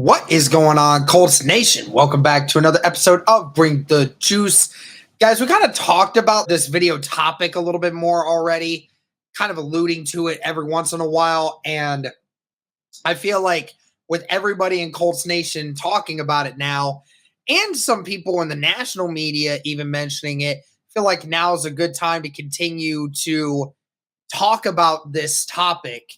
What is going on, Colts Nation? Welcome back to another episode of Bring the Juice. Guys, we kind of talked about this video topic a little bit more already, kind of alluding to it every once in a while. And I feel like with everybody in Colts Nation talking about it now, and some people in the national media even mentioning it, I feel like now is a good time to continue to talk about this topic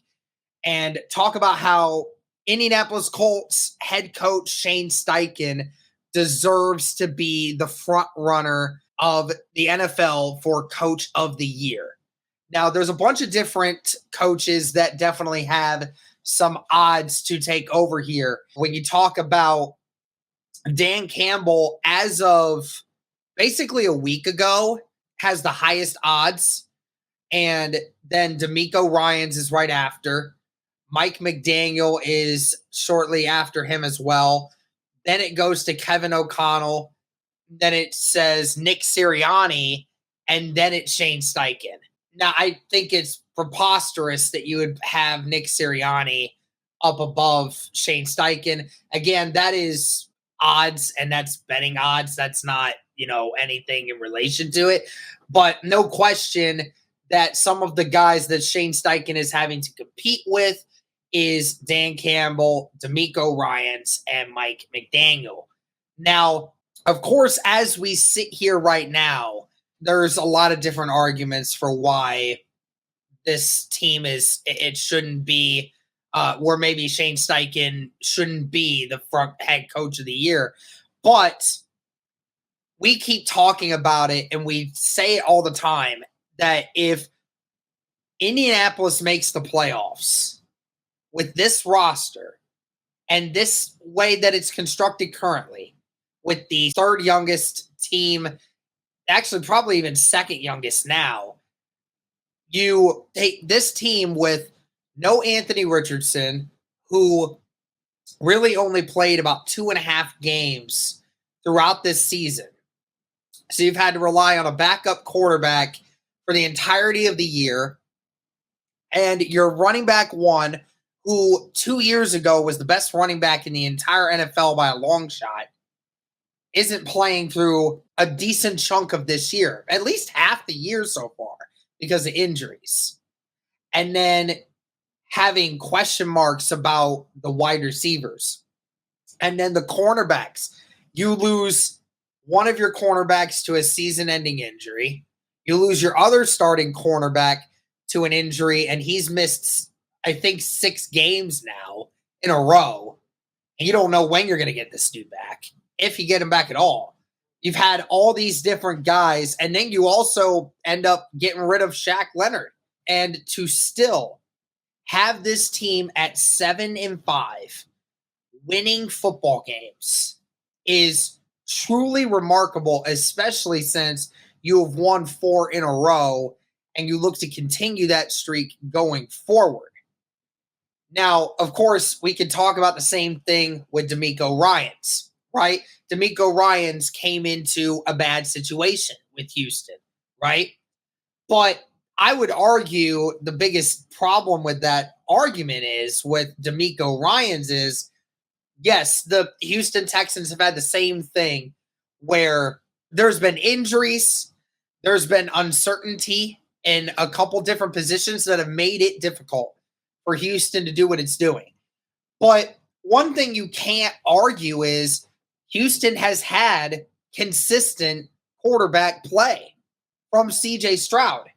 and talk about how Indianapolis Colts head coach Shane Steichen deserves to be the front runner of the NFL for Coach of the Year. Now, there's a bunch of different coaches that definitely have some odds to take over here. When you talk about Dan Campbell, as of basically a week ago, has the highest odds. And then D'Amico Ryans is right after. Mike McDaniel is shortly after him as well. Then it goes to Kevin O'Connell. Then it says Nick Sirianni. And then it's Shane Steichen. Now, I think it's preposterous that you would have Nick Sirianni up above Shane Steichen. Again, that is odds, and that's betting odds. That's not, anything in relation to it. But no question that some of the guys that Shane Steichen is having to compete with is Dan Campbell, D'Amico Ryans, and Mike McDaniel. Now, of course, as we sit here right now, there's a lot of different arguments for why this team it shouldn't be, or maybe Shane Steichen shouldn't be the front head coach of the year. But we keep talking about it, and we say it all the time, that if Indianapolis makes the playoffs with this roster and this way that it's constructed currently, with the third youngest team, actually probably even second youngest now, you take this team with no Anthony Richardson, who really only played about 2.5 games throughout this season. So you've had to rely on a backup quarterback for the entirety of the year. And your running back one, who 2 years ago was the best running back in the entire NFL by a long shot, isn't playing through a decent chunk of this year, at least half the year so far, because of injuries. And then having question marks about the wide receivers. And then the cornerbacks. You lose one of your cornerbacks to a season-ending injury. You lose your other starting cornerback to an injury, and he's missed, I think, 6 games now in a row. And you don't know when you're going to get this dude back, if you get him back at all. You've had all these different guys, and then you also end up getting rid of Shaq Leonard. And to still have this team at 7-5, winning football games, is truly remarkable, especially since you have won 4 in a row and you look to continue that streak going forward. Now, of course, we could talk about the same thing with D'Amico Ryans, right? D'Amico Ryans came into a bad situation with Houston, right? But I would argue the biggest problem with that argument is with D'Amico Ryans is, yes, the Houston Texans have had the same thing where there's been injuries, there's been uncertainty in a couple different positions that have made it difficult for Houston to do what it's doing. But one thing you can't argue is Houston has had consistent quarterback play from C.J. Stroud.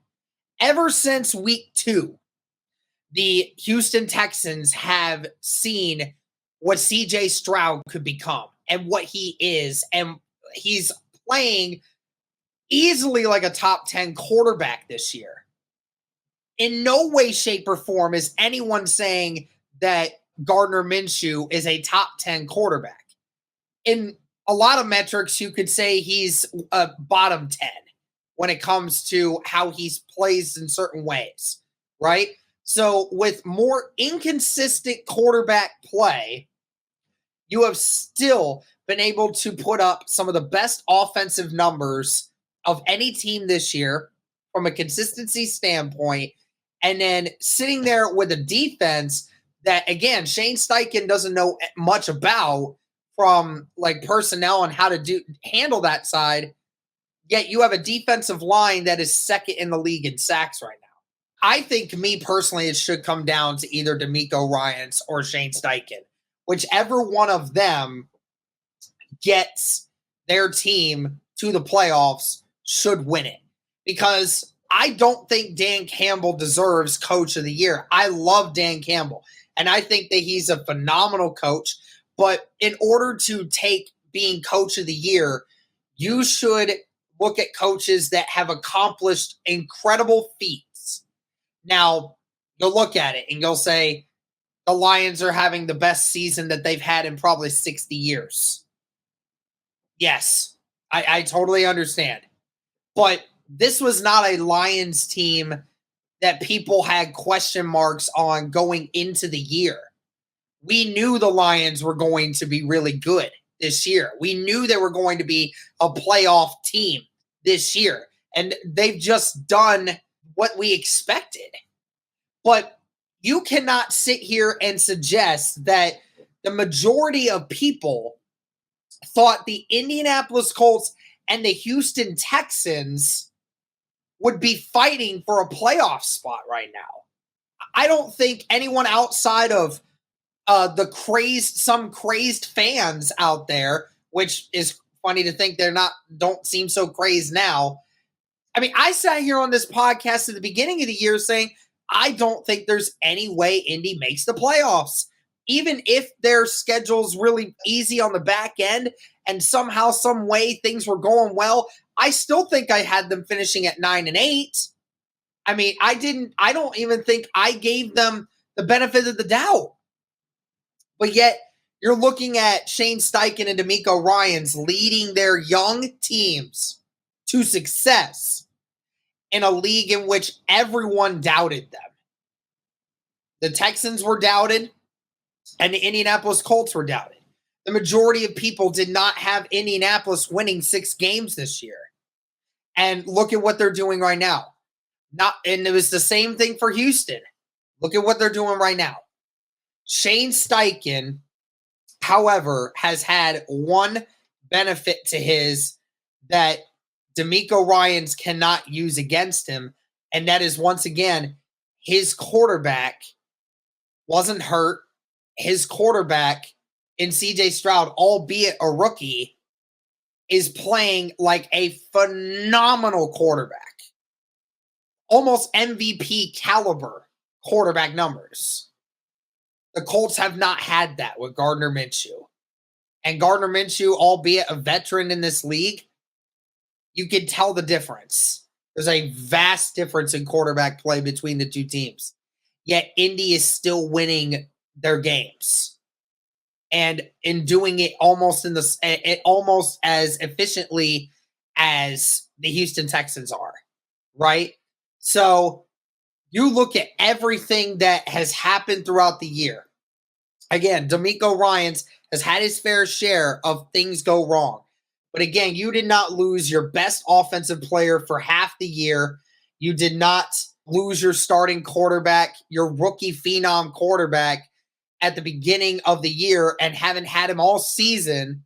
Ever since week 2, the Houston Texans have seen what C.J. Stroud could become and what he is. And he's playing easily like a top 10 quarterback this year. In no way, shape, or form is anyone saying that Gardner Minshew is a top 10 quarterback. In a lot of metrics, you could say he's a bottom 10 when it comes to how he's plays in certain ways, right? So with more inconsistent quarterback play, you have still been able to put up some of the best offensive numbers of any team this year from a consistency standpoint, and then sitting there with a defense that, again, Shane Steichen doesn't know much about from like personnel and how to handle that side. Yet you have a defensive line that is second in the league in sacks right now. I think, me personally, it should come down to either D'Amico Ryans or Shane Steichen. Whichever one of them gets their team to the playoffs should win it. Because I don't think Dan Campbell deserves Coach of the Year. I love Dan Campbell, and I think that he's a phenomenal coach. But in order to take being Coach of the Year, you should look at coaches that have accomplished incredible feats. Now, you'll look at it and you'll say the Lions are having the best season that they've had in probably 60 years. Yes, I totally understand. But this was not a Lions team that people had question marks on going into the year. We knew the Lions were going to be really good this year. We knew they were going to be a playoff team this year. And they've just done what we expected. But you cannot sit here and suggest that the majority of people thought the Indianapolis Colts and the Houston Texans would be fighting for a playoff spot right now. I don't think anyone outside of some crazed fans out there, which is funny to think don't seem so crazed now. I mean, I sat here on this podcast at the beginning of the year saying, I don't think there's any way Indy makes the playoffs. Even if their schedule's really easy on the back end and somehow, some way things were going well, I still think I had them finishing at 9-8. I mean, I don't even think I gave them the benefit of the doubt. But yet, you're looking at Shane Steichen and D'Amico Ryans leading their young teams to success in a league in which everyone doubted them. The Texans were doubted, and the Indianapolis Colts were doubted. The majority of people did not have Indianapolis winning 6 games this year. And look at what they're doing right now. And it was the same thing for Houston. Look at what they're doing right now. Shane Steichen, however, has had one benefit to his that D'Amico Ryans cannot use against him, and that is, once again, his quarterback wasn't hurt. His quarterback in C.J. Stroud, albeit a rookie, is playing like a phenomenal quarterback. Almost MVP caliber quarterback numbers. The Colts have not had that with Gardner Minshew. And Gardner Minshew, albeit a veteran in this league, you can tell the difference. There's a vast difference in quarterback play between the two teams. Yet Indy is still winning their games. And in doing it almost as efficiently as the Houston Texans are, right? So you look at everything that has happened throughout the year. Again, D'Amico Ryans has had his fair share of things go wrong. But again, you did not lose your best offensive player for half the year. You did not lose your starting quarterback, your rookie phenom quarterback at the beginning of the year and haven't had him all season.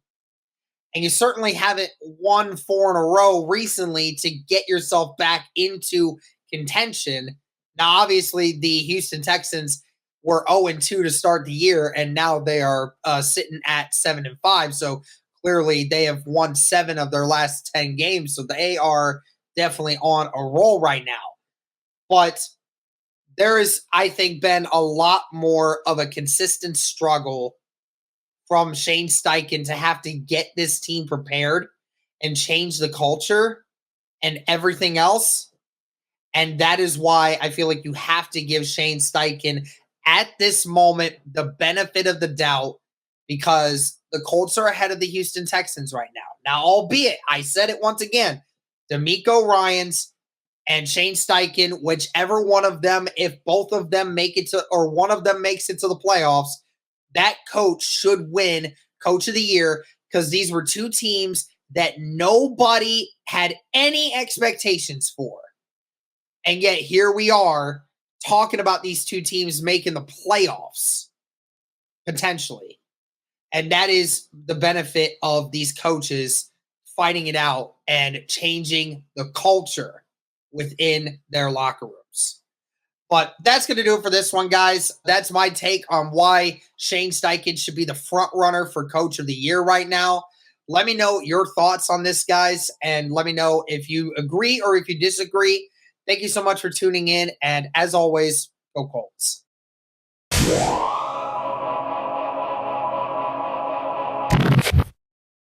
And you certainly haven't won 4 in a row recently to get yourself back into contention. Now, obviously, the Houston Texans were 0-2 to start the year, and now they are sitting at 7-5. So clearly, they have won 7 of their last 10 games. So they are definitely on a roll right now. But there is, I think, been a lot more of a consistent struggle from Shane Steichen to have to get this team prepared and change the culture and everything else. And that is why I feel like you have to give Shane Steichen at this moment the benefit of the doubt, because the Colts are ahead of the Houston Texans right now. Now, albeit, I said it once again, D'Amico Ryans and Shane Steichen, whichever one of them, if both of them make it to, or one of them makes it to the playoffs, that coach should win Coach of the Year, because these were two teams that nobody had any expectations for. And yet here we are talking about these two teams making the playoffs. potentially. And that is the benefit of these coaches fighting it out and changing the culture within their locker rooms. But that's going to do it for this one, guys. That's my take on why Shane Steichen should be the front runner for Coach of the Year right now. Let me know your thoughts on this, guys, and let me know if you agree or if you disagree. Thank you so much for tuning in, and as always, go Colts.